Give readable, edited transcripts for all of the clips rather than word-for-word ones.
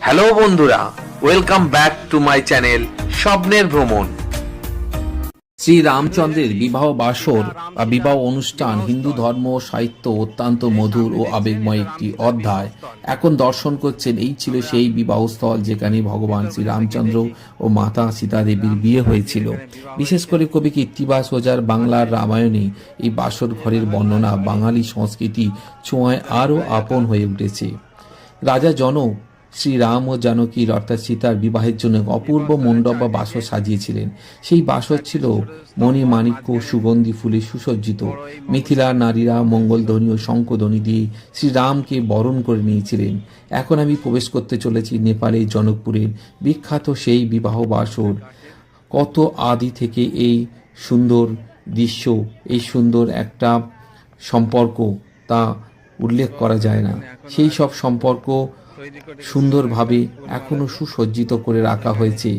Hello বন্ধুরা, welcome back to my channel স্বপ্নের ভ্রমণ। শ্রী রামচন্দ্রের বিবাহ বাসর বা বিবাহ অনুষ্ঠান হিন্দু ধর্ম ও সাহিত্য অত্যন্ত মধুর ও আবেগময় একটি অধ্যায়। এখন দর্শন করছেন, এই ছিল সেই বিবাহস্থল যেখানে ভগবান শ্রী রামচন্দ্র ও মাতা সীতা দেবীর বিয়ে হয়েছিল। বিশেষ করে কবি কৃত্তিবাস ওঝার বাংলার রামায়ণে এই বাসর ঘরের বর্ণনা বাঙালি সংস্কৃতি ছোঁয়ায় আরও আপন হয়ে উঠেছে। রাজা জনক শ্রীরাম ও জানকীর অর্থাৎ সীতার বিবাহের জন্য অপূর্ব মণ্ডপ বা বাসর সাজিয়েছিলেন। সেই বাসর ছিল মণিমাণিক্য সুগন্ধি ফুলে সুসজ্জিত। মিথিলার নারীরা মঙ্গলধ্বনি ও শঙ্খধ্বনি দিয়ে শ্রীরামকে বরণ করে নিয়েছিলেন। এখন আমি প্রবেশ করতে চলেছি নেপালের জনকপুরের বিখ্যাত সেই বিবাহ বাসর। কত আদি থেকে এই সুন্দর দৃশ্য, এই সুন্দর একটা সম্পর্ক তা উল্লেখ করা যায় না। সেই সব সম্পর্ক সুন্দরভাবে এখনো সুসজ্জিত করে রাখা হয়েছে।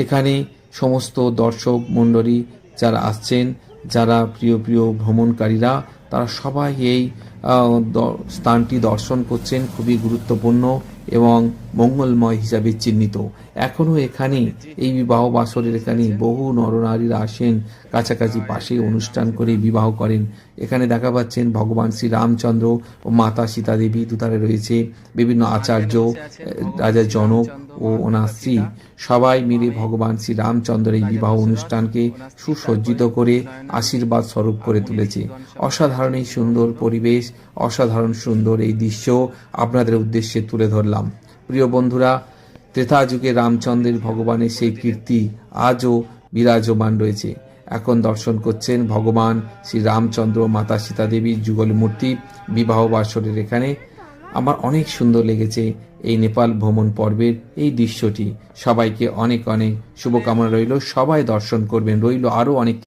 এখানে সমস্ত দর্শক মণ্ডলী যারা আসছেন, যারা প্রিয় প্রিয় ভ্রমণকারীরা, তারা সবাই এই স্থানটি দর্শন করছেন। খুবই গুরুত্বপূর্ণ এবং মঙ্গলময় হিসাবে চিহ্নিত। এখনও এখানে এই বিবাহ বাসরের এখানে বহু নরনারীরা আসেন, কাছাকাছি পাশে অনুষ্ঠান করে বিবাহ করেন। এখানে দেখা পাচ্ছেন ভগবান শ্রী রামচন্দ্র ও মাতা সীতা দেবী, দুধারে রয়েছে বিভিন্ন আচার্য, রাজা জনক ও ওনার স্ত্রী, সবাই মিলে ভগবান শ্রী রামচন্দ্রের এই বিবাহ অনুষ্ঠানকে সুসজ্জিত করে আশীর্বাদ স্বরূপ করে তুলেছে। অসাধারণ এই সুন্দর পরিবেশ, অসাধারণ সুন্দর এই দৃশ্য আপনাদের উদ্দেশ্যে তুলে ধরলাম। প্রিয় বন্ধুরা, ত্রেতা যুগে রামচন্দ্রের ভগবানের সেই কীর্তি আজও বিরাজমান রয়েছে। এখন দর্শন করছেন ভগবান শ্রী রামচন্দ্র মাতা সীতা দেবীর যুগল মূর্তি বিবাহ বাসরের এখানে। আমার অনেক সুন্দর লেগেছে এই নেপাল ভ্রমণ পর্বের এই দৃশ্যটি। সবাইকে অনেক অনেক শুভকামনা রইল। সবাই দর্শন করবেন, রইল আরও অনেক